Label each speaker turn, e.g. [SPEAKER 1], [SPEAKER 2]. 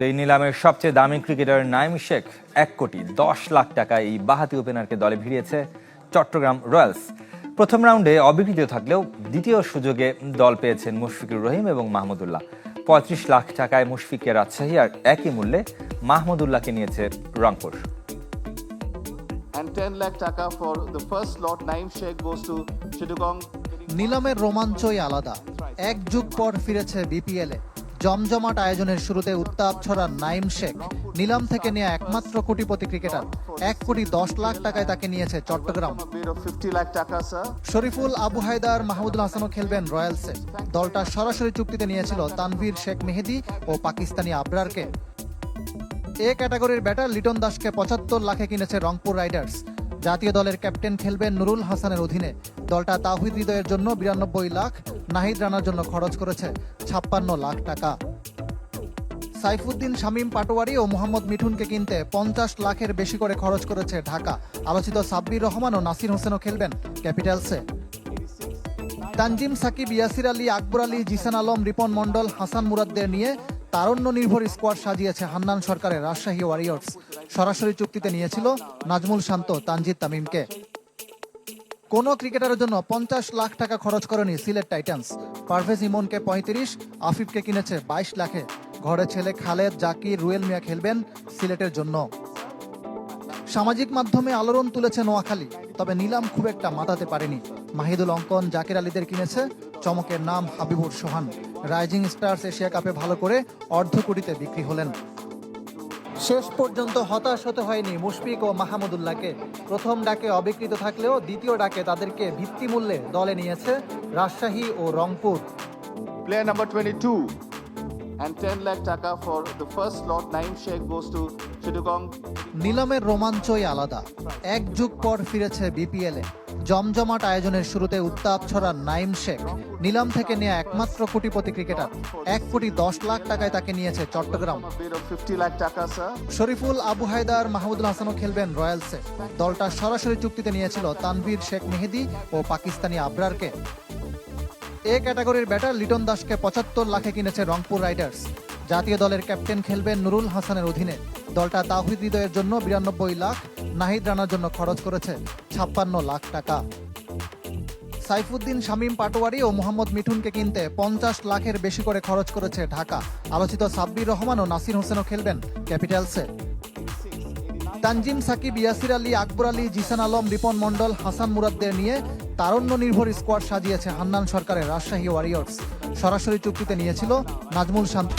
[SPEAKER 1] এই নিলামের সবচেয়ে দামি ক্রিকেটার নাইম শেখ 1 কোটি 10 লাখ টাকায় এই বাঁহাতি ওপেনারকে দলে ভিড়িয়েছে চট্টগ্রাম রয়্যালস। প্রথম রাউন্ডে অবিকৃত থাকলেও দ্বিতীয় সুযোগে দল পেয়েছেন মুশফিকুর রহিম এবং মাহমুদুল্লাহ। 35 লাখ টাকায় মুশফিককে রাজশাহী আর একই মূল্যে মাহমুদুল্লাহকে নিয়েছে Rangpur.
[SPEAKER 2] And 10 lakh taka for the first lot. Naim Sheikh goes to Chittagong.
[SPEAKER 3] নিলামের রোমাঞ্চই আলাদা। এক যুগ পর ফিরেছে বিপিএলে। জমজমাট আয়োজনের শুরুতে উত্তাপ ছড়ান নাইম শেখ। নিলাম থেকে নেওয়া একমাত্র কোটিপতি ক্রিকেটার। 1 কোটি 10 লাখ টাকায় তাকে নিয়েছে Chittagong.
[SPEAKER 2] A bid of 50 lakh taka, sir.
[SPEAKER 3] Shariful, Abu Haider, Mahmudul হাসানও খেলবেন রয়্যালসে। দলটা সরাসরি চুক্তিতে নিয়েছিল তানভীর শেখ মেহেদি ও পাকিস্তানি আবরারকে। এ ক্যাটাগরির ব্যাটার লিটন দাসকে 75 লাখে কিনেছে রংপুর রাইডার্স। জাতীয় দলের ক্যাপ্টেন খেলবেন নুরুল হাসানের অধীনে। দলটা তাওহিদ হৃদয়ের জন্য 92 লাখ, নাহিদ রানার জন্য খরচ করেছে 56 লাখ টাকা। সাইফুদ্দিন, শামীম পাটোয়ারি ও মোহাম্মদ মিঠুনকে কিনতে 50 লাখের বেশি করে খরচ করেছে ঢাকা। আলোচিত সাব্বির রহমান ও নাসির হোসেনও খেলবেন ক্যাপিটালসে। তানজিম সাকিব, ইয়াসির আলী, আকবর আলী, জিসান আলম, রিপন মন্ডল, হাসান মুরাদদের নিয়ে তারুণ্য নির্ভর স্কোয়াড সাজিয়েছে হান্নান সরকারের রাজশাহী ওয়ারিয়র্স। সরাসরি চুক্তিতে নিয়েছিল নাজমুল শান্ত, তানজিদ তামিমকে। কোন ক্রিকেটারের জন্য 50 লাখ টাকা খরচ করেনি সিলেট টাইটান্স। পারভেজ ইমনকে 35, আফিফকে কিনেছে 22 লাখে। ঘরে ছেলে খালেদ, জাকির, রুয়েল মিয়া খেলবেন সিলেটের জন্য। সামাজিক মাধ্যমে আলোড়ন তুলেছে নোয়াখালী, তবে নিলাম খুব একটা মাতাতে পারেনি। মাহিদুল অঙ্কন, জাকির আলীদের কিনেছে চমকের নাম হাবিবুর সোহান। রাইজিং স্টার্স এশিয়া কাপে ভালো করে অর্ধ কোটিতে বিক্রি হলেন। শেষ পর্যন্ত হতাশ হতে হয়নি মুশফিক ও মাহমুদুল্লাহকে। প্রথম ডাকে অবিকৃত থাকলেও দ্বিতীয় ডাকে তাদেরকে ভিত্তিমূল্যে দলে নিয়েছে রাজশাহী ও Rangpur.
[SPEAKER 2] Player number 22. And 10 lakh taka for the first lot. Naim Sheikh goes to Chittagong.
[SPEAKER 3] নিলামের রোমাঞ্চই আলাদা। এক যুগ পর ফিরেছে বিপিএলে। জমজমাট আয়োজনের শুরুতে উত্তাপ ছড়ান নাইম শেখ। নিলাম থেকে নেওয়া একমাত্র কোটিপতি ক্রিকেটার। 1 কোটি 10 লাখ টাকায় তাকে নিয়েছে Chittagong.
[SPEAKER 2] A bid of 50 lakh taka, sir.
[SPEAKER 3] Shariful, Abu Haider, Mahmudul হাসানও খেলবেন রয়্যালসে। দলটা সরাসরি চুক্তিতে নিয়েছিল তানভীর শেখ মেহেদি ও পাকিস্তানি আবরারকে। এ ক্যাটাগরির ব্যাটার লিটন দাসকে 75 লাখে কিনেছে রংপুর রাইডার্স। জাতীয় দলের ক্যাপ্টেন খেলবেন নুরুল হাসানের অধীনে। দলটা তাওহিদ হৃদয়ের জন্য 92 লাখ, নাহিদ রানার জন্য খরচ করেছে 56 লাখ টাকা। সাইফুদ্দিন, শামীম পাটোয়ারি ও মোহাম্মদ মিঠুনকে কিনতে 50 লাখের বেশি করে খরচ করেছে ঢাকা। আলোচিত সাব্বির রহমান ও নাসির হোসেনও খেলবেন ক্যাপিটালসে। তানজিম সাকিব, ইয়াসির আলী, আকবর আলী, জিসান আলম, রিপন মন্ডল, হাসান মুরাদদের নিয়ে তারুণ্য নির্ভর স্কোয়াড সাজিয়েছে হান্নান সরকারের রাজশাহী ওয়ারিয়র্স। সরাসরি চুক্তিতে নিয়েছিল নাজমুল শান্ত।